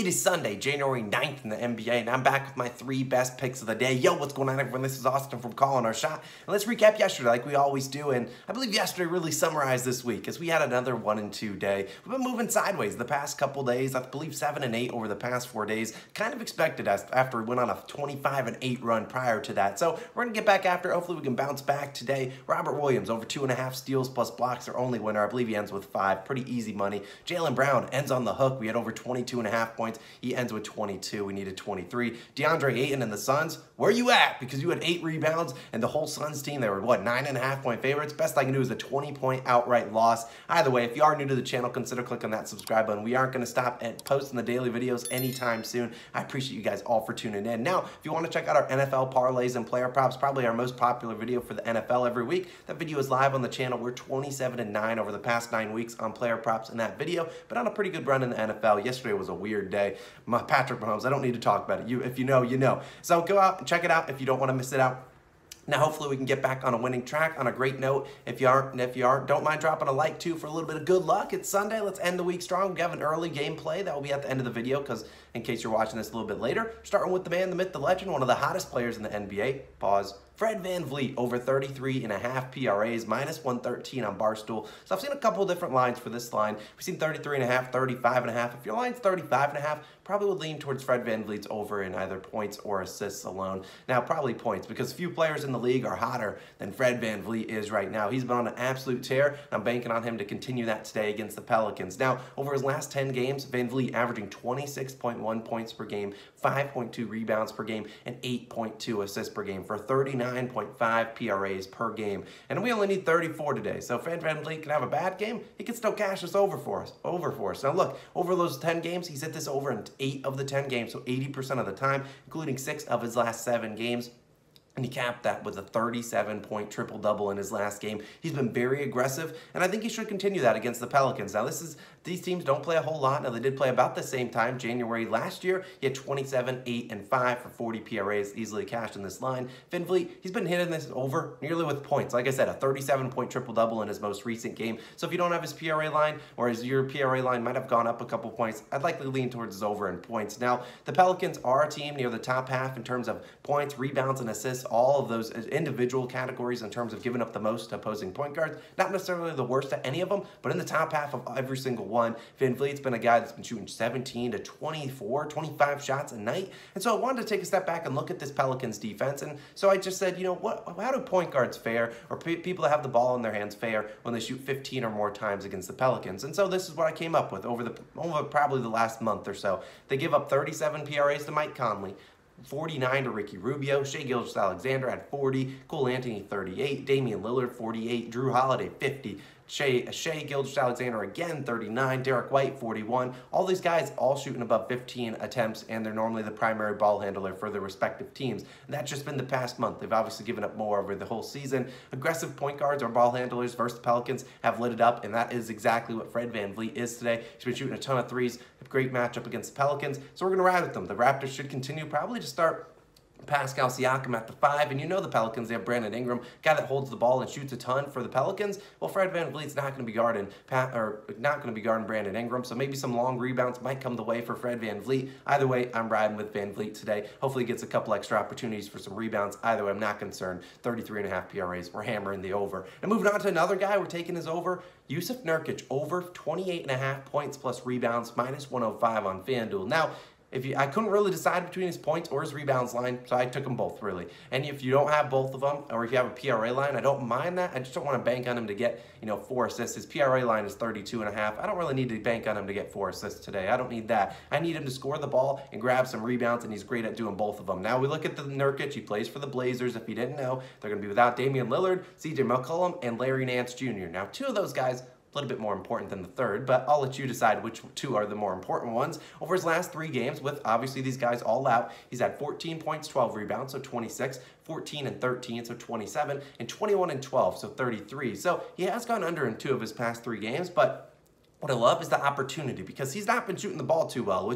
It is Sunday, January 9th in the NBA, and I'm back with my 3 best picks of the day. Yo, what's going on, everyone? This is Austin from Calling Our Shot. And let's recap yesterday like we always do, and I believe yesterday really summarized this week as we had another 1-2 day. We've been moving sideways the past couple days. I believe 7 and 8 over the past 4 days. Kind of expected us after we went on a 25 and 8 run prior to that. So we're going to get back after. Hopefully we can bounce back today. Robert Williams, over 2.5 steals plus blocks, their only winner. I believe he ends with 5. Pretty easy money. Jaylen Brown ends on the hook. We had over 22.5 points. He ends with 22. We needed 23. DeAndre Ayton and the Suns, where you at? Because you had 8 rebounds and the whole Suns team, they were, what, 9.5 point favorites? Best I can do is a 20-point outright loss. Either way, if you are new to the channel, consider clicking that subscribe button. We aren't going to stop at posting the daily videos anytime soon. I appreciate you guys all for tuning in. Now, if you want to check out our NFL parlays and player props, probably our most popular video for the NFL every week, that video is live on the channel. We're 27 and 9 over the past 9 weeks on player props in that video, but on a pretty good run in the NFL. Yesterday was a weird day. Patrick Mahomes, I don't need to talk about it. If you know, you know. So go out and check it out if you don't want to miss it out. Now, hopefully we can get back on a winning track on a great note. If you aren't, don't mind dropping a like too for a little bit of good luck. It's Sunday. Let's end the week strong. We have an early gameplay that will be at the end of the video because in case you're watching this a little bit later, starting with the man, the myth, the legend, one of the hottest players in the NBA. Pause. Fred VanVleet, over 33.5 PRAs, minus 113 on Barstool. So I've seen a couple of different lines for this line. We've seen 33.5, 35.5. If your line's 35.5, probably would lean towards Fred VanVleet's over in either points or assists alone. Now, probably points, because few players in the league are hotter than Fred VanVleet is right now. He's been on an absolute tear, and I'm banking on him to continue that today against the Pelicans. Now, over his last 10 games, VanVleet averaging 26.1 points per game, 5.2 rebounds per game, and 8.2 assists per game for 39.5 PRAs per game. And we only need 34 today. So if Fred VanVleet can have a bad game, he can still cash this over for us. Now look, over those 10 games, he's hit this over in 8 of the 10 games, so 80% of the time, including 6 of his last 7 games. And he capped that with a 37-point triple-double in his last game. He's been very aggressive, and I think he should continue that against the Pelicans. Now, these teams don't play a whole lot. Now, they did play about the same time, January last year. He had 27, 8, and 5 for 40 PRAs, easily cashed in this line. VanVleet, he's been hitting this over nearly with points. Like I said, a 37-point triple-double in his most recent game. So if you don't have his PRA line, or your PRA line might have gone up a couple points, I'd likely lean towards his over in points. Now, the Pelicans are a team near the top half in terms of points, rebounds, and assists. All of those individual categories in terms of giving up the most to opposing point guards. Not necessarily the worst at any of them, but in the top half of every single one. VanVleet's been a guy that's been shooting 17 to 24, 25 shots a night. And so I wanted to take a step back and look at this Pelicans defense. And so I just said, you know, how do point guards fare, or people that have the ball in their hands fare when they shoot 15 or more times against the Pelicans? And so this is what I came up with over probably the last month or so. They give up 37 PRAs to Mike Conley, 49 to Ricky Rubio, Shai Gilgeous-Alexander had 40, Cole Anthony 38, Damian Lillard 48, Drew Holiday 50, Shai Gilgeous-Alexander again 39, Derek White 41. All these guys all shooting above 15 attempts, and they're normally the primary ball handler for their respective teams. And that's just been the past month. They've obviously given up more over the whole season. Aggressive point guards or ball handlers versus the Pelicans have lit it up, and that is exactly what Fred VanVleet is today. He's been shooting a ton of threes. A great matchup against the Pelicans, so we're going to ride with them. The Raptors should continue probably to start Pascal Siakam at the 5, and you know the Pelicans, they have Brandon Ingram, guy that holds the ball and shoots a ton for the Pelicans. Well, Fred VanVleet's not going to be guarding Brandon Ingram, so maybe some long rebounds might come the way for Fred VanVleet. Either way, I'm riding with VanVleet today. Hopefully he gets a couple extra opportunities for some rebounds. Either way, I'm not concerned. 33.5 PRAs, we're hammering the over. And moving on to another guy, we're taking his over. Yusuf Nurkic, over 28.5 points plus rebounds, minus 105 on FanDuel. Now, I couldn't really decide between his points or his rebounds line, so I took them both, really. And if you don't have both of them, or if you have a PRA line, I don't mind that. I just don't want to bank on him to get, 4 assists. His PRA line is 32.5. I don't really need to bank on him to get 4 assists today. I don't need that. I need him to score the ball and grab some rebounds, and he's great at doing both of them. Now we look at the Nurkic. He plays for the Blazers. If you didn't know, they're going to be without Damian Lillard, CJ McCollum, and Larry Nance Jr. Now, 2 of those guys, a little bit more important than the third, but I'll let you decide which 2 are the more important ones. Over his last 3 games, with obviously these guys all out, he's had 14 points, 12 rebounds, so 26, 14 and 13, so 27, and 21 and 12, so 33. So he has gone under in 2 of his past 3 games, but What I love is the opportunity, because he's not been shooting the ball too well,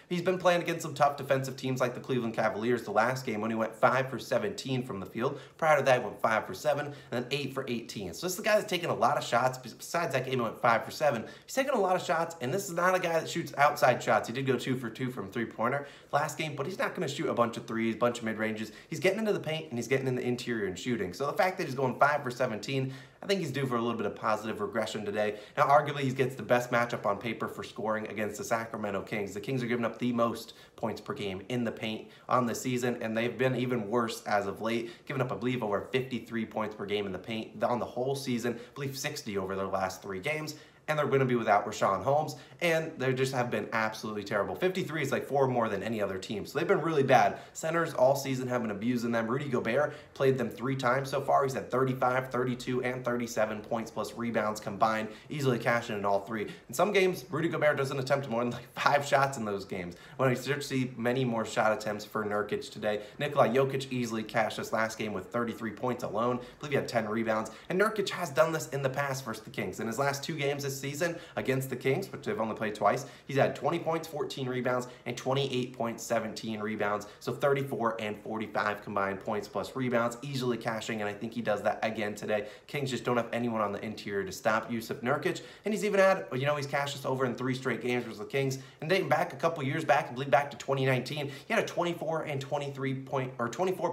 he's been playing against some tough defensive teams like the Cleveland Cavaliers the last game when he went 5 for 17 from the field. Prior to that, he went 5 for 7 and then 8 for 18. So this is the guy that's taking a lot of shots. Besides that game, he went 5 for 7. He's taking a lot of shots, and this is not a guy that shoots outside shots. He did go 2 for 2 from three-pointer last game, but he's not going to shoot a bunch of threes, a bunch of mid-ranges. He's getting into the paint, and he's getting in the interior and shooting. So the fact that he's going 5 for 17, I think he's due for a little bit of positive regression today. Now, arguably, he gets the best matchup on paper for scoring against the Sacramento Kings. The Kings are giving up the most points per game in the paint on the season, and they've been even worse as of late, giving up, I believe, over 53 points per game in the paint on the whole season. I believe 60 over their last 3 games. And they're going to be without Rashawn Holmes, and they just have been absolutely terrible. 53 is like 4 more than any other team, so they've been really bad. Centers all season have been abusing them. Rudy Gobert played them 3 times so far. He's had 35, 32, and 37 points plus rebounds combined, easily cashing in all 3. In some games, Rudy Gobert doesn't attempt more than like 5 shots in those games. When we start to see many more shot attempts for Nurkic today, Nikola Jokic easily cashed this last game with 33 points alone. I believe he had 10 rebounds, and Nurkic has done this in the past versus the Kings. In his last 2 games this season against the Kings, which they've only played twice, he's had 20 points, 14 rebounds, and 28 points, 17 rebounds. So 34 and 45 combined points plus rebounds, easily cashing, and I think he does that again today. Kings just don't have anyone on the interior to stop Yusuf Nurkic, and he's even had, he's cashed this over in 3 straight games versus the Kings. And dating back a couple years back, I believe back to 2019, he had a 24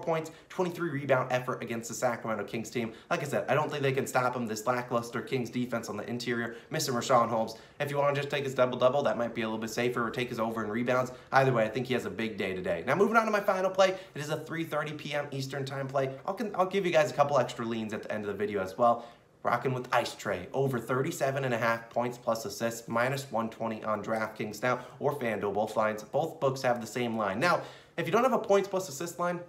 points, 23 rebound effort against the Sacramento Kings team. Like I said, I don't think they can stop him. This lackluster Kings defense on the interior, missing Rashawn Holmes. If you want to just take his double-double, that might be a little bit safer, or take his over in rebounds. Either way, I think he has a big day today. Now, moving on to my final play, it is a 3:30 p.m. Eastern time play. I'll give you guys a couple extra leans at the end of the video as well. Rocking with Ice Tray, over 37.5 points plus assists, minus 120 on DraftKings now, or FanDuel, both lines. Both books have the same line. Now, if you don't have a points plus assist line,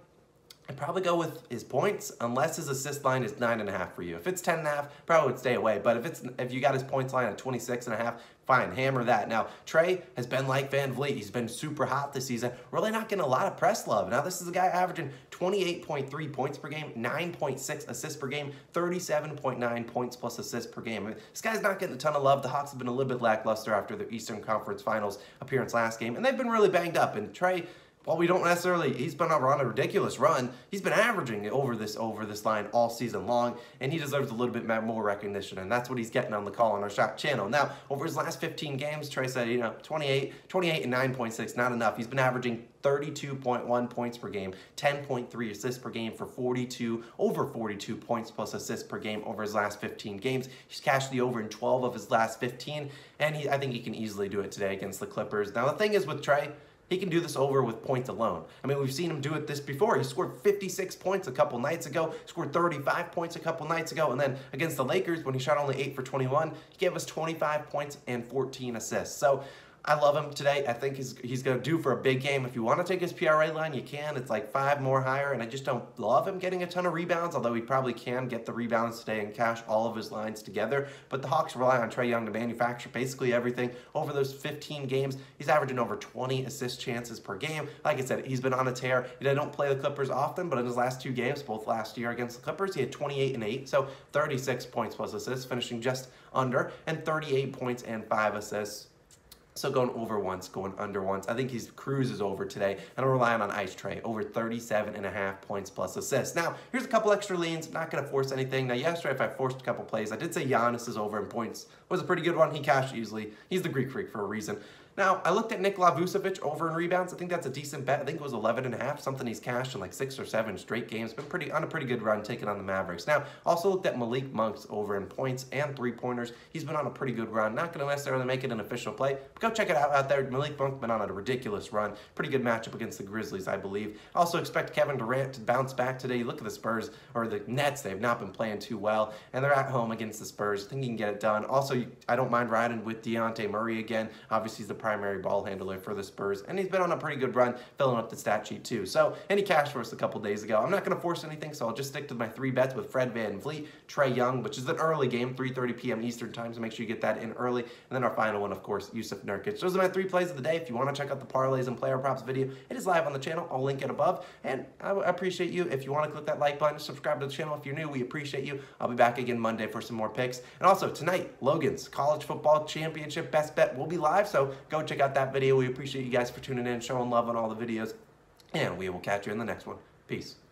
I'd probably go with his points, unless his assist line is 9.5 for you. If it's 10.5, probably would stay away. But if you got his points line at 26.5, fine, hammer that. Now, Trey has been like Van Vliet. He's been super hot this season, really not getting a lot of press love. Now, this is a guy averaging 28.3 points per game, 9.6 assists per game, 37.9 points plus assists per game. I mean, this guy's not getting a ton of love. The Hawks have been a little bit lackluster after their Eastern Conference Finals appearance last game, and they've been really banged up. And Trey, well, we don't necessarily, he's been on a ridiculous run. He's been averaging over this line all season long, and he deserves a little bit more recognition, and that's what he's getting on the Call on Our Shot channel. Now, over his last 15 games, Trey said, 28 and 9.6, not enough. He's been averaging 32.1 points per game, 10.3 assists per game for over 42 points plus assists per game over his last 15 games. He's cashed the over in 12 of his last 15, and I think he can easily do it today against the Clippers. Now, the thing is with Trey, he can do this over with points alone. I mean, we've seen him do it this before. He scored 56 points a couple nights ago, scored 35 points a couple nights ago, and then against the Lakers, when he shot only 8 for 21, he gave us 25 points and 14 assists. So I love him today. I think he's going to do for a big game. If you want to take his PRA line, you can. It's like 5 more higher, and I just don't love him getting a ton of rebounds, although he probably can get the rebounds today and cash all of his lines together. But the Hawks rely on Trae Young to manufacture basically everything. Over those 15 games, he's averaging over 20 assist chances per game. Like I said, he's been on a tear. I don't play the Clippers often, but in his last 2 games, both last year against the Clippers, he had 28 and 8, so 36 points plus assists, finishing just under, and 38 points and 5 assists. So going over once, going under once. I think he's cruises over today, and I'm relying on Ice Tray, over 37.5 points plus assists. Now, here's a couple extra leans. I'm not going to force anything. Now, yesterday, if I forced a couple plays, I did say Giannis is over in points. Was a pretty good one. He cashed easily. He's the Greek freak for a reason. Now, I looked at Nikola Vucevic over in rebounds. I think that's a decent bet. I think it was 11.5, something he's cashed in like 6 or 7 straight games. Been on a pretty good run taking on the Mavericks. Now, also looked at Malik Monk's over in points and 3-pointers. He's been on a pretty good run. Not going to necessarily make it an official play, but go check it out there. Malik Monk's been on a ridiculous run. Pretty good matchup against the Grizzlies, I believe. Also expect Kevin Durant to bounce back today. Look at the Spurs, or the Nets. They've not been playing too well, and they're at home against the Spurs. I think he can get it done. Also, I don't mind riding with Dejounte Murray again. Obviously, he's the primary ball handler for the Spurs, and he's been on a pretty good run, filling up the stat sheet too. So, and he cashed for us a couple days ago. I'm not going to force anything, so I'll just stick to my 3 bets with Fred VanVleet, Trae Young, which is an early game, 3:30 p.m. Eastern time, so make sure you get that in early. And then our final one, of course, Yusuf Nurkic. Those are my 3 plays of the day. If you want to check out the parlays and player props video, it is live on the channel. I'll link it above. And I appreciate you. If you want to click that like button, subscribe to the channel if you're new. We appreciate you. I'll be back again Monday for some more picks. And also tonight, Logan's College Football Championship Best Bet will be live, so go check out that video. We appreciate you guys for tuning in, showing love on all the videos, and we will catch you in the next one. Peace.